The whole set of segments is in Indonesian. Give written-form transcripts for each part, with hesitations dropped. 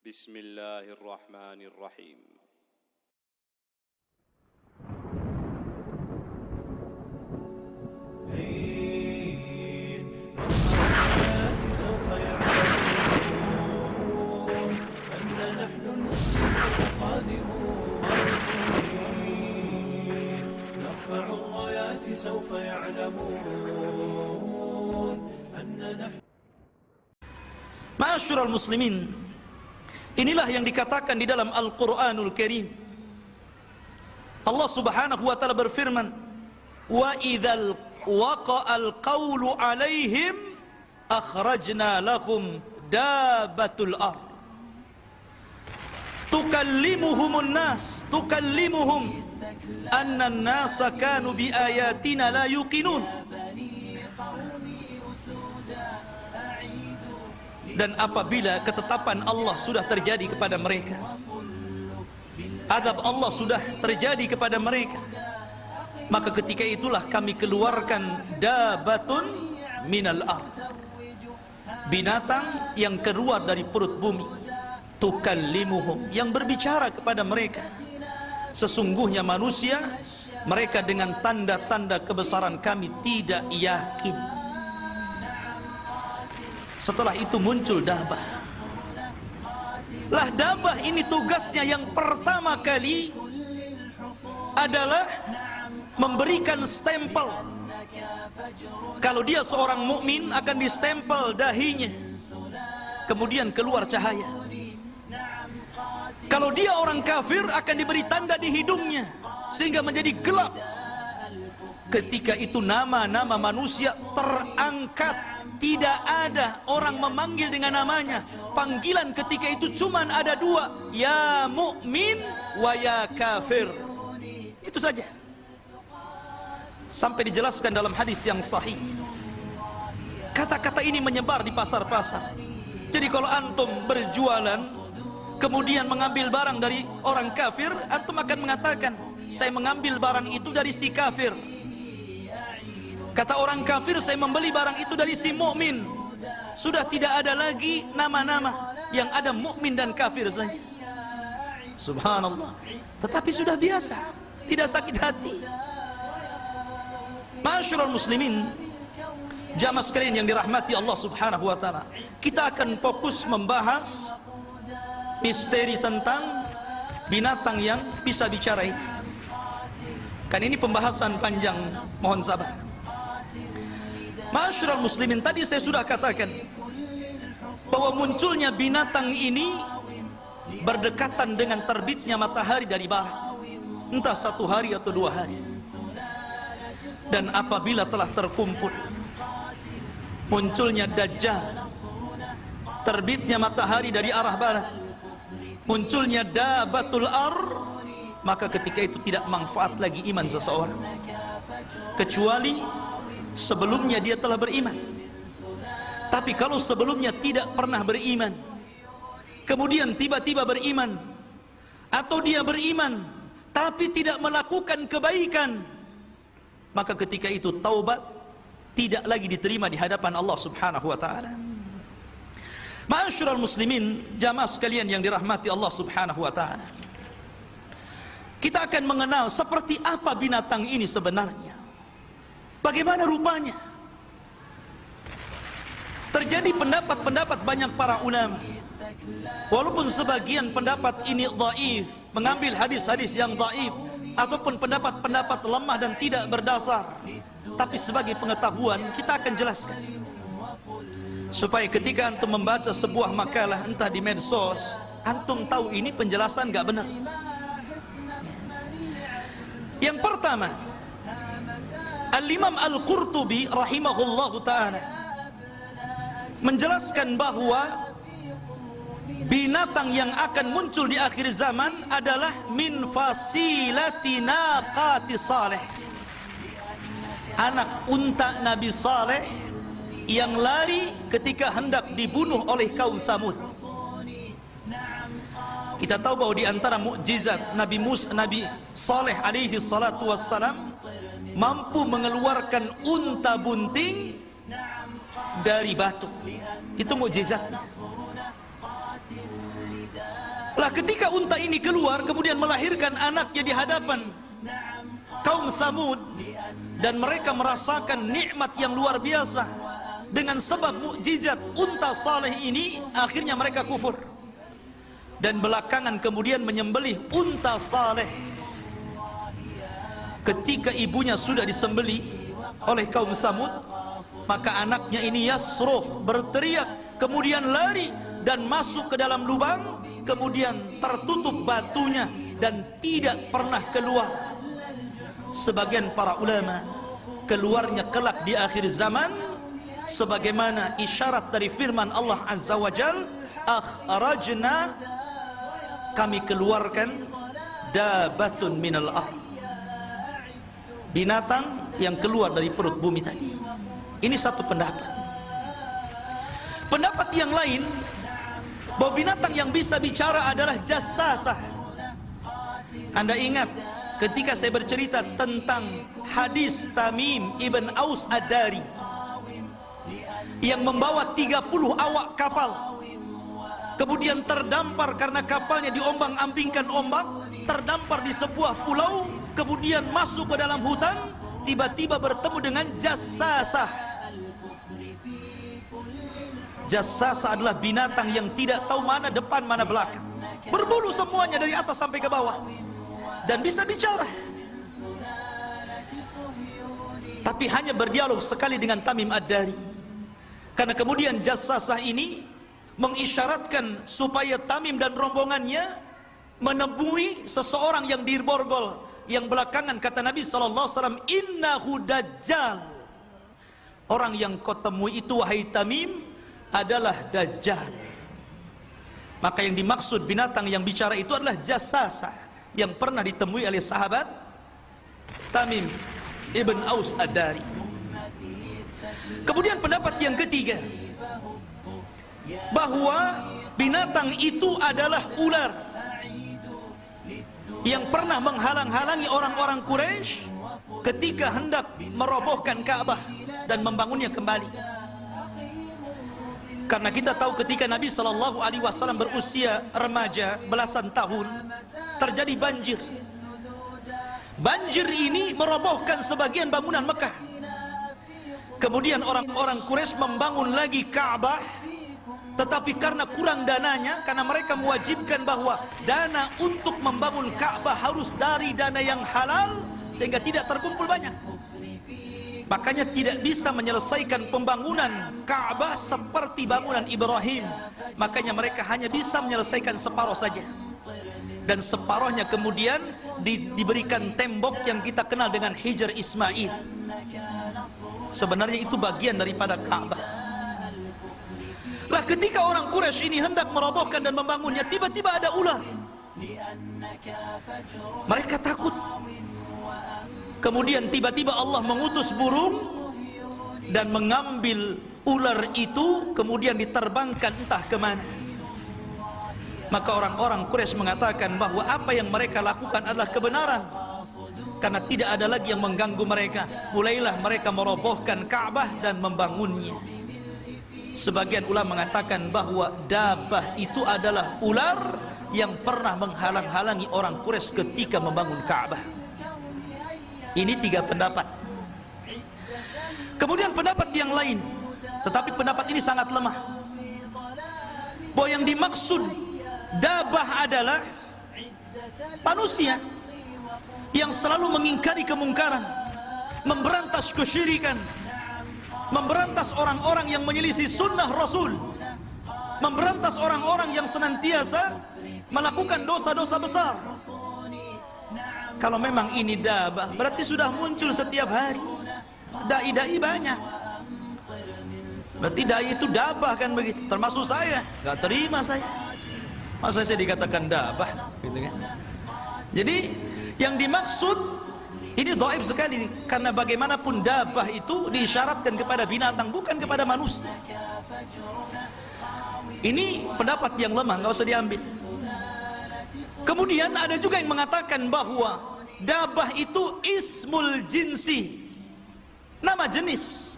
Bismillahirrahmanirrahim. سوف يعلمون أن نحن Ma'asyiral muslimin, inilah yang dikatakan di dalam Al-Qur'anul Karim. Allah Subhanahu wa taala berfirman, "Wa idzal waqa'al qawlu 'alaihim akhrajna lahum dabbatul ardh tukallimuhumun nas tukallimuhum anna an-nasa kanu bi ayatina la yuqinun." Dan apabila ketetapan Allah sudah terjadi kepada mereka, azab Allah sudah terjadi kepada mereka, maka ketika itulah kami keluarkan dabatun minal ard, binatang yang keluar dari perut bumi, tukallimuhum, yang berbicara kepada mereka. Sesungguhnya manusia, mereka dengan tanda-tanda kebesaran kami tidak yakin. Setelah itu muncul dabah. Lah dabah ini tugasnya yang pertama kali adalah memberikan stempel. Kalau dia seorang mukmin akan distempel dahinya, kemudian keluar cahaya. Kalau dia orang kafir akan diberi tanda di hidungnya sehingga menjadi gelap. Ketika itu nama-nama manusia terangkat, tidak ada orang memanggil dengan namanya. Panggilan ketika itu cuma ada dua, ya mukmin wa ya kafir. Itu saja. Sampai dijelaskan dalam hadis yang sahih, kata-kata ini menyebar di pasar-pasar. Jadi kalau antum berjualan kemudian mengambil barang dari orang kafir, antum akan mengatakan, saya mengambil barang itu dari si kafir. Kata orang kafir, saya membeli barang itu dari si mukmin. Sudah tidak ada lagi nama-nama, yang ada mukmin dan kafir saja. Subhanallah. Tetapi sudah biasa, tidak sakit hati. Ma'asyiral muslimin, jamaah sekalian yang dirahmati Allah Subhanahu wa taala, kita akan fokus membahas misteri tentang binatang yang bisa bicara ini. Kan ini pembahasan panjang, mohon sabar. Ma'asyiral muslimin, tadi saya sudah katakan bahwa munculnya binatang ini berdekatan dengan terbitnya matahari dari barat, entah 1 hari atau 2 hari. Dan apabila telah terkumpul munculnya Dajjal, terbitnya matahari dari arah barat, munculnya dabatul ardh, maka ketika itu tidak manfaat lagi iman seseorang, kecuali sebelumnya dia telah beriman. Tapi kalau sebelumnya tidak pernah beriman, kemudian tiba-tiba beriman, atau dia beriman tapi tidak melakukan kebaikan, maka ketika itu taubat tidak lagi diterima di hadapan Allah Subhanahu wa taala. Ma'asyiral muslimin, jamaah sekalian yang dirahmati Allah Subhanahu wa taala, kita akan mengenal seperti apa binatang ini sebenarnya. Bagaimana rupanya? Terjadi pendapat-pendapat banyak para ulama. Walaupun sebagian pendapat ini dhaif, mengambil hadis-hadis yang dhaif, ataupun pendapat-pendapat lemah dan tidak berdasar, tapi sebagai pengetahuan kita akan jelaskan, supaya ketika antum membaca sebuah makalah entah di medsos, antum tahu ini penjelasan gak benar. Yang pertama, Al-Imam Al-Qurtubi rahimahullahu ta'ala menjelaskan bahwa binatang yang akan muncul di akhir zaman adalah min fasilati naqati Saleh, anak unta Nabi Saleh yang lari ketika hendak dibunuh oleh kaum Tsamud. Kita tahu bahwa di antara mukjizat Nabi Saleh alaihi salatu wassalam mampu mengeluarkan unta bunting dari batu. Itu mukjizatnya. Lah ketika unta ini keluar kemudian melahirkan anaknya di hadapan kaum Tsamud, dan mereka merasakan nikmat yang luar biasa dengan sebab mukjizat unta saleh ini, akhirnya mereka kufur dan belakangan kemudian menyembelih unta saleh. Ketika ibunya sudah disembelih oleh kaum Tsamud, maka anaknya ini yasruh, berteriak, kemudian lari dan masuk ke dalam lubang, kemudian tertutup batunya dan tidak pernah keluar. Sebagian para ulama, keluarnya kelak di akhir zaman sebagaimana isyarat dari firman Allah Azza wa Jal, akhrajna, kami keluarkan, dabatun minal ard, binatang yang keluar dari perut bumi tadi. Ini satu pendapat. Pendapat yang lain, bahwa binatang yang bisa bicara adalah jassasah. Anda ingat ketika saya bercerita tentang hadis Tamim ibn Aus Ad-Dari yang membawa 30 awak kapal, kemudian terdampar karena kapalnya diombang-ambingkan ombak, terdampar di sebuah pulau, kemudian masuk ke dalam hutan, tiba-tiba bertemu dengan jassasah. Jassasah adalah binatang yang tidak tahu mana depan mana belakang, berbulu semuanya dari atas sampai ke bawah, dan bisa bicara, tapi hanya berdialog sekali dengan Tamim Ad-Dari. Karena kemudian jassasah ini mengisyaratkan supaya Tamim dan rombongannya menemui seseorang yang diborgol, yang belakangan kata Nabi SAW, innahu dajjal, orang yang kau temui itu wahai Tamim adalah dajjal. Maka yang dimaksud binatang yang bicara itu adalah jassasah yang pernah ditemui oleh sahabat Tamim ibn Aus Ad-Dari. Kemudian pendapat yang ketiga, bahwa binatang itu adalah ular yang pernah menghalang-halangi orang-orang Quraisy ketika hendak merobohkan Ka'bah dan membangunnya kembali. Karena kita tahu ketika Nabi SAW berusia remaja belasan tahun, terjadi banjir. Banjir ini merobohkan sebagian bangunan Mekah. Kemudian orang-orang Quraisy membangun lagi Ka'bah, tetapi karena kurang dananya, karena mereka mewajibkan bahwa dana untuk membangun Ka'bah harus dari dana yang halal, sehingga tidak terkumpul banyak. Makanya tidak bisa menyelesaikan pembangunan Ka'bah seperti bangunan Ibrahim. Makanya mereka hanya bisa menyelesaikan separuh saja, dan separuhnya kemudian diberikan tembok yang kita kenal dengan Hijr Ismail. Sebenarnya itu bagian daripada Ka'bah. Lah ketika orang Quraisy ini hendak merobohkan dan membangunnya, tiba-tiba ada ular. Mereka takut. Kemudian tiba-tiba Allah mengutus burung dan mengambil ular itu, kemudian diterbangkan entah kemana. Maka orang-orang Quraisy mengatakan bahwa apa yang mereka lakukan adalah kebenaran, karena tidak ada lagi yang mengganggu mereka. Mulailah mereka merobohkan Ka'bah dan membangunnya. Sebagian ulama mengatakan bahwa dabah itu adalah ular yang pernah menghalang-halangi orang Quraisy ketika membangun Ka'bah. Ini tiga pendapat. Kemudian pendapat yang lain, tetapi pendapat ini sangat lemah, bahwa yang dimaksud dabah adalah manusia yang selalu mengingkari kemungkaran, memberantas kesyirikan, memberantas orang-orang yang menyelisih sunnah Rasul, memberantas orang-orang yang senantiasa melakukan dosa-dosa besar. Kalau memang ini dabah, berarti sudah muncul setiap hari. Dai-dai banyak. Berarti dai itu dabah kan begitu. Termasuk saya, gak terima saya. Masa saya dikatakan dabah, gitu kan? Jadi yang dimaksud ini dhaif sekali, karena bagaimanapun dabah itu diisyaratkan kepada binatang, bukan kepada manusia. Ini pendapat yang lemah, nggak usah diambil. Kemudian ada juga yang mengatakan bahwa dabah itu ismul jinsi, nama jenis,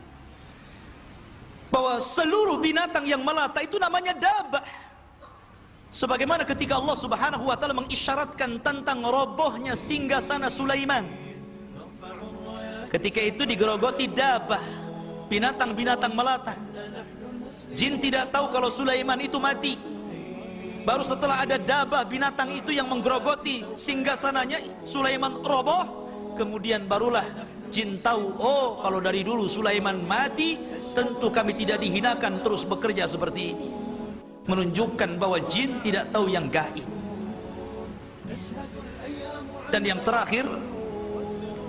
bahwa seluruh binatang yang melata itu namanya dabah. Sebagaimana ketika Allah Subhanahu wa taala mengisyaratkan tentang robohnya singgasana Sulaiman. Ketika itu digerogoti dabah, binatang-binatang melata. Jin tidak tahu kalau Sulaiman itu mati. Baru setelah ada dabah binatang itu yang menggerogoti singgasananya, Sulaiman roboh, kemudian barulah jin tahu, oh kalau dari dulu Sulaiman mati, tentu kami tidak dihinakan terus bekerja seperti ini. Menunjukkan bahwa jin tidak tahu yang gaib. Dan yang terakhir,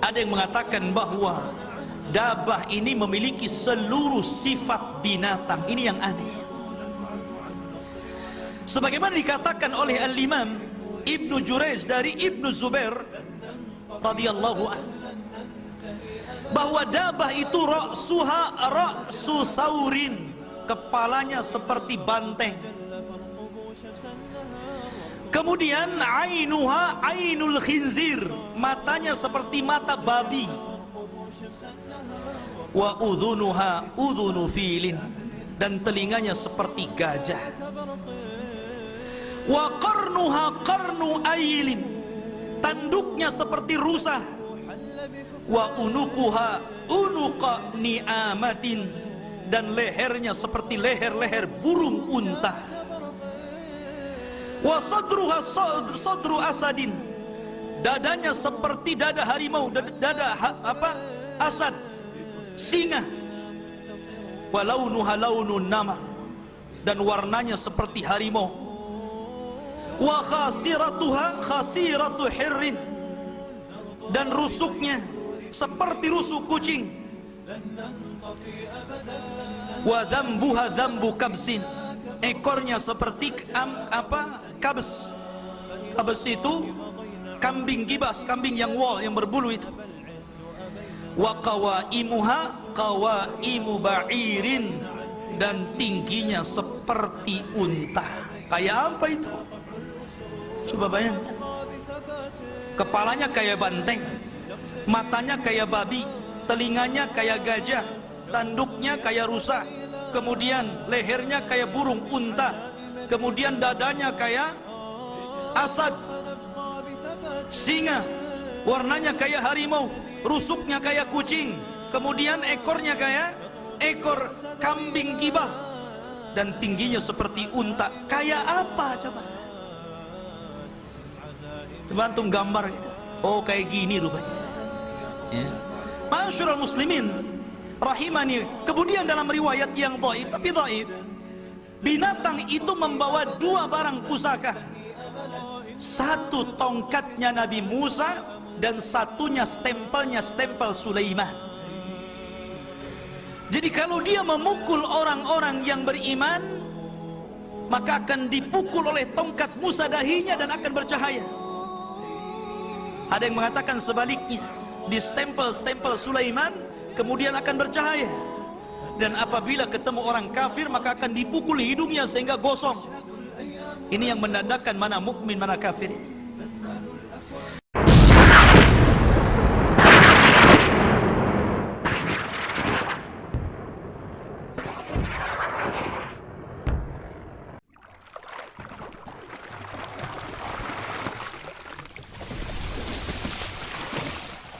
ada yang mengatakan bahwa dabah ini memiliki seluruh sifat binatang. Ini yang aneh. Sebagaimana dikatakan oleh Al-Imam Ibnu Jurayj dari Ibnu Zubair radhiyallahu anhu, bahwa dabah itu ra'su thaurin, kepalanya seperti banteng. Kemudian ainuha ainul khinzir, matanya seperti mata babi. Wa udhunuha udhunu filin, dan telinganya seperti gajah. Wa qarnuha qarnu ailin, tanduknya seperti rusa. Wa unukuha unuqa ni'amatin, dan lehernya seperti leher-leher burung unta. Wa sadruha sadru asadin, dadanya seperti dada harimau, dada asad, singa. Wa launuha launun namar, dan warnanya seperti harimau. Wa khasiratuha khasiratu hirrin, dan rusuknya seperti rusuk kucing. Wa dhambuha dhambu kabsin, ekornya seperti kabs. Kabs itu kambing gibas, kambing yang wol, yang berbulu itu. Wa qawaimuha qawaimu ba'irin, dan tingginya seperti unta. Kayak apa itu? Coba bayangkan. Kepalanya kayak banteng, matanya kayak babi, telinganya kayak gajah, tanduknya kayak rusa, kemudian lehernya kayak burung unta, kemudian dadanya kayak asad, singa, warnanya kayak harimau, rusuknya kayak kucing, kemudian ekornya kayak ekor kambing gibas, dan tingginya seperti unta. Kayak apa coba? Coba antum gambar gitu. Oh kayak gini rupanya. Ya. Ma'asyiral muslimin rahimani. Kemudian dalam riwayat yang dhaif, tapi dhaif, binatang itu membawa dua barang pusaka. Satu tongkatnya Nabi Musa, dan satunya stempelnya stempel Sulaiman. Jadi kalau dia memukul orang-orang yang beriman, maka akan dipukul oleh tongkat Musa dahinya dan akan bercahaya. Ada yang mengatakan sebaliknya, di stempel Sulaiman kemudian akan bercahaya, dan apabila ketemu orang kafir maka akan dipukul hidungnya sehingga gosong. Ini yang menandakan mana mukmin mana kafir ini.